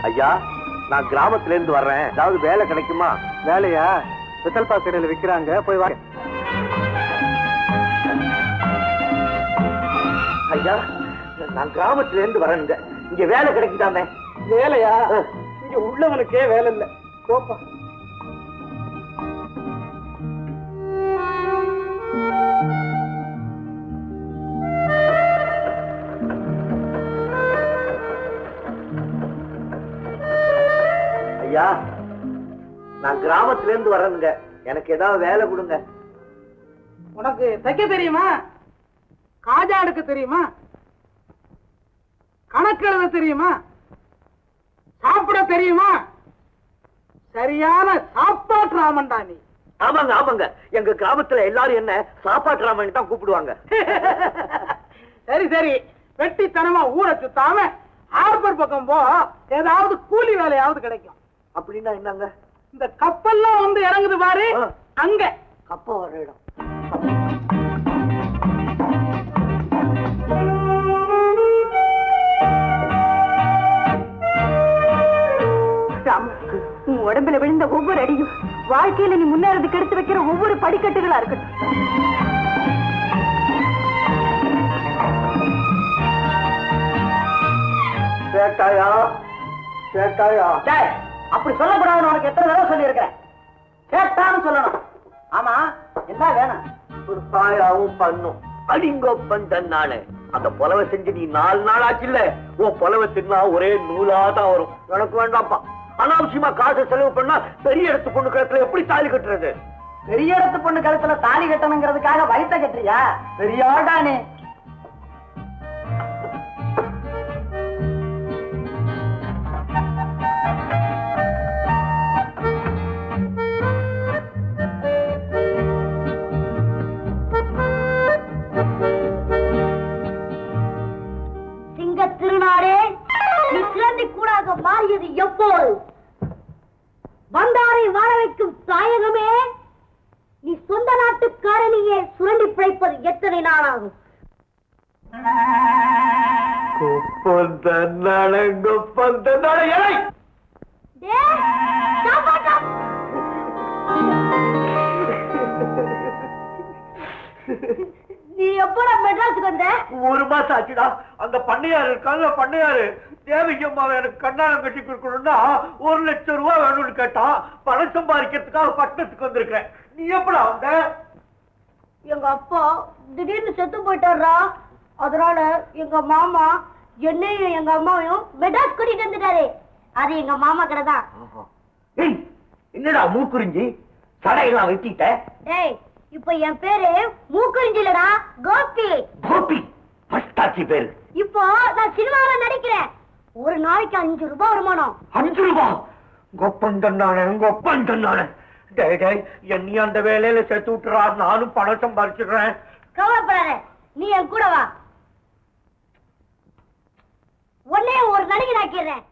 ஐயா, நான் கிராமத்துல இருந்து வர்றேன். ஏதாவது வேலை கிடைக்குமா? வேலையா? பித்தல் பாக்கடையில விக்கிறாங்க, போய் வாங்க. ஐயா, நான் கிராமத்துல இருந்து வரேங்க. இங்க வேலை கிடைக்குதாமே? வேலையா? இங்க உள்ளவனுக்கே வேலை இல்ல. கோப்பா. ஐயா, நான் கிராமத்துல இருந்து வரேங்க. எனக்கு ஏதாவது வேலை கொடுங்க. உனக்கு தைக்க தெரியுமா? காஜா எடுக்க தெரியுமா? கணக்கு எழுத தெரியுமா? சாப்பிட தெரியுமா? சரியான சாப்பாட்டு ராமன்டா நீ. ஆமாங்க ஆமாங்க, எங்க கிராமத்துல எல்லாரும் என்ன சாப்பாட்டு ராமன் தான் கூப்பிடுவாங்க. சரி சரி, வெட்டித்தனமா ஊரை சுத்தாம ஹார்பர் பக்கம் போ, ஏதாவது கூலி வேலையாவது கிடைக்கும். அப்படின்னா என்னங்க? இந்த கப்பல்லாம் வந்து இறங்குது பாரு, அங்க கப்ப வர இடம். உன் உடம்புல விழுந்த ஒவ்வொரு அடியும் வாழ்க்கையில நீ முன்னேறதுக்கு எடுத்து வைக்கிற ஒவ்வொரு படிக்கட்டுகளா இருக்கட்டும். சேட்டாயா சேட்டாயா. அப்படி சொல்லக்கூடாதுன்னு உனக்கு எத்தனை தடவை சொல்லி இருக்கிறேன். கேட்டான்னு சொல்லணும். ஆமா, என்ன வேணும்? ஒரு தாயாவும் பண்ணும் அடிங்கொப்பன் தன்னானே. அந்த புலவை செஞ்சு நீ 4 நாள் ஆச்சு இல்ல, உன் புலவை தின்னா ஒரே நூலாதான் வரும். எனக்கு வேண்டாம்ப்பா. அனாவசியமா காசு செலவு பண்ணா பெரிய இடத்து பொண்ணு கழுத்துல எப்படி தாலி கட்டுறது? பெரிய இடத்து பொண்ணு கழுத்துல தாலி கட்டணுங்கிறதுக்காக வயிற்ற கட்டுறியா? பெரியாடானே. சிங்க திருநாடே, நீ சிறந்தி கூடாக மாறியது எப்போது? வந்தாரை வாழ வைக்கும் தாயகமே, நீ சொந்த நாட்டுக்காரனையே சுரண்டி பிழைப்பது எத்தனை நாளாகும்? கொப்பன் தன்னானே, கொப்பன் தன்னானே. நீ எப்படா மெட்ராஸுக்கு வந்த? 1 மாசம் ஆச்சுடா. அந்த பண்ணையாரு இருக்காங்க, பண்ணையாரு தேவிக்கம்மாவை எனக்கு கண்ணாலம் கட்டி கொடுக்கணும்னா 1 லட்சம் ரூபாய் வேணும்னு கேட்டான். பணம் சம்பாதிக்கிறதுக்காக பட்டணத்துக்கு வந்திருக்கிறேன். நீ எப்படா வந்த? எங்க அப்பா திடீர்னு செத்து போயிட்டாரா, அதனால எங்க மாமா என்னையும் எங்க அம்மாவையும் மெட்ராஸ் கூட்டிட்டு வந்துட்டாரு. அது எங்க மாமா கடை தான். என்னடா மூக்குறிஞ்சி சடையெல்லாம் வெட்டிட்ட? டேய், இப்ப என் பேரு மூக்குறிஞ்சி இல்லடா, கோபி. கோபி பஸ்தாச்சி பேரு. இப்போ நான் சினிமாவில நடிக்கிறேன். ஒரு நாளைக்கு 5 ரூபாய் வருமானம். 5 ரூபாய்? கொப்பன் தன்னானே, கொப்பன் தன்னானே. டேய் டேய், என்னைய அந்த வேலையில சேர்த்து விட்டுறா, நானும் பணம் சம்பாதிச்சுக்கிறேன். கவலைப்படாத, நீ என் கூட வா. உடனே ஒரு நடிகை ஆக்கிடுறேன்.